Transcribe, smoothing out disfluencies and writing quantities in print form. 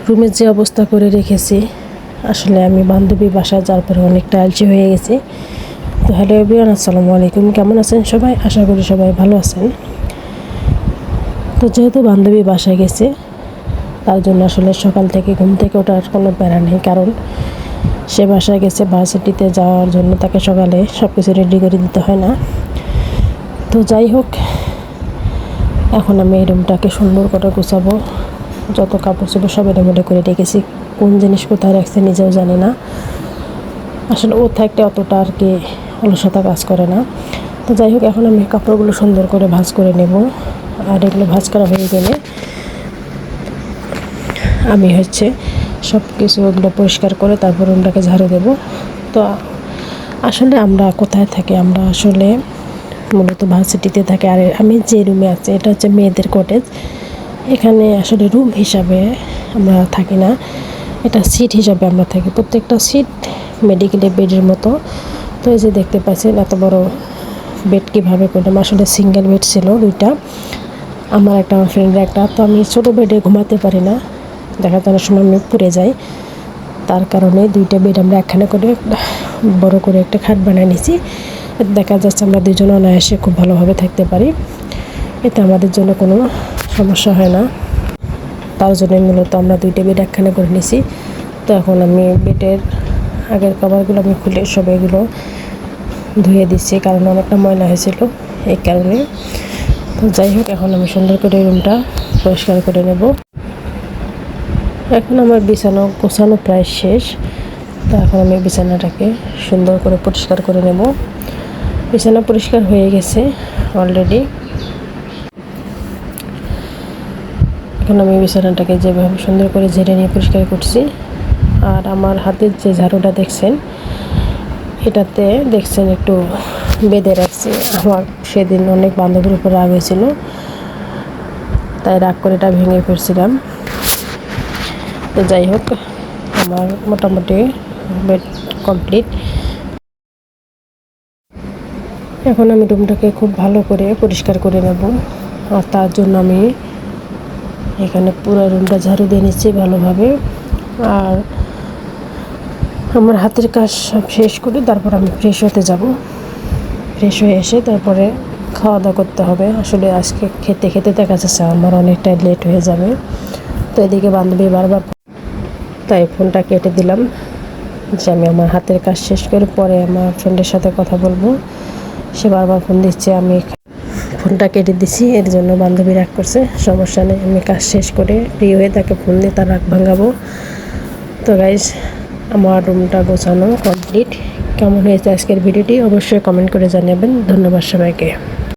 রুমের যে অবস্থা করে রেখেছি, আসলে আমি বান্ধবী বাসায় যাওয়ার পরে অনেকটা আলসি হয়ে গেছি। তো হ্যালো এভরিওয়ান, আসসালামু আলাইকুম। কেমন আছেন সবাই? আশা করি সবাই ভালো আছেন। তো যেহেতু বান্ধবী বাসায় গেছে, তার জন্য আসলে সকাল থেকে ঘুম থেকে ওঠার কোনো প্যারা নেই, কারণ সে বাসায় গেছে ভার্সিটিতে যাওয়ার জন্য। তাকে সকালে সব কিছু রেডি করে দিতে হয় না। তো যাই হোক, এখন আমি এই রুমটাকে সুন্দর করে গুছাবো। যত কাপড় চোপড় সব এলোমেলো করে রেখেছি, কোন জিনিস কোথায় রাখছে নিজেও জানি না। আসলে ও থাকতে অতটা আর কি অলসতা কাজ করে না। তো যাই হোক, এখন আমি কাপড়গুলো সুন্দর করে ভাঁজ করে নেব। আর এগুলো ভাঁজ করা হয়ে গেলে আমি সব কিছু ওগুলো পরিষ্কার করে তারপর রুমটাকে ঝাড়ু দেব। তো আসলে আমরা কোথায় থাকি? আমরা আসলে মূলত ভার্সিটিতে থাকি। আর আমি যে রুমে আছি এটা হচ্ছে মেয়েদের কটেজ। এখানে আসলে রুম হিসাবে আমরা থাকি না, এটা সিট হিসাবে আমরা থাকি। প্রত্যেকটা সিট মেডিকেলের বেডের মতো। তো এই যে দেখতে পাচ্ছেন এত বড় বেড কীভাবে করলাম। আসলে সিঙ্গেল বেড ছিল দুইটা, আমার একটা, আমার ফ্রেন্ডের একটা। তো আমি ছোটো বেডে ঘুমাতে পারি না, দেখা যাওয়ার সময় আমি পুড়ে যাই। তার কারণে দুইটা বেড আমরা একখানে করে বড় করে একটা খাট বানিয়ে নিয়েছি। দেখা যাচ্ছে আমরা দুজন অনায়াসে খুব ভালোভাবে থাকতে পারি, এতে আমাদের জন্য কোনো সমস্যা হয় না। তার জন্য মূলত আমরা দুইটা বেড একখানে করে নিয়েছি। তো এখন আমি বেডের আগের কভারগুলো আমি খুলে সব এগুলো ধুয়ে দিচ্ছি, কারণ অনেকটা ময়লা হয়েছিল এই কারণে। তো যাই হোক, এখন আমি সুন্দর করে রুমটা পরিষ্কার করে নেব। এখন আমার বিছানা গোছানো প্রায় শেষ। তো এখন আমি বিছানাটাকে সুন্দর করে পরিষ্কার করে নেব। বিছানা পরিষ্কার হয়ে গেছে অলরেডি। এখন আমি বিছানাটাকে যেভাবে সুন্দর করে ঝেড়ে নিয়ে পরিষ্কার করছি। আর আমার হাতের যে ঝাড়ুটা দেখছেন, এটাতে দেখছেন একটু বেঁধে রাখছি। আমার সেদিন অনেক বান্ধবীর উপর রাগ হয়েছিল, তাই রাগ করে এটা ভেঙে ফেলছিলাম। তো যাই হোক, আমার মোটামুটি বেড কমপ্লিট। এখন আমি রুমটাকে খুব ভালো করে পরিষ্কার করে নেব। আর তার জন্য আমি এখানে পুরো রুমটা ঝাড়ু দিয়ে নিচ্ছি ভালোভাবে। আর আমার হাতের কাজ সব শেষ করে তারপর আমি ফ্রেশ হতে যাব। ফ্রেশ হয়ে এসে তারপরে খাওয়া দাওয়া করতে হবে। আসলে আজকে খেতে খেতে দেখা যাচ্ছে আমার অনেকটাই লেট হয়ে যাবে। তো এদিকে বান্ধবী বারবার, তাই ফোনটা কেটে দিলাম যে আমি আমার হাতের কাজ শেষ করে পরে আমার ফ্রেন্ডের সাথে কথা বলবো। সে বারবার ফোন দিচ্ছে, আমি ফোনটা কেটে দিছি। এর জন্য বান্ধবী রাগ করছে। সমস্যা নেই, আমি কাজ শেষ করে ফ্রি হয়ে তাকে ফোন দিয়ে তার রাগ ভাঙাবো। তো গাইজ, আমার রুমটা গোছানো কমপ্লিট। কেমন হয়েছে আজকের ভিডিওটি অবশ্যই কমেন্ট করে জানাবেন। ধন্যবাদ সবাইকে।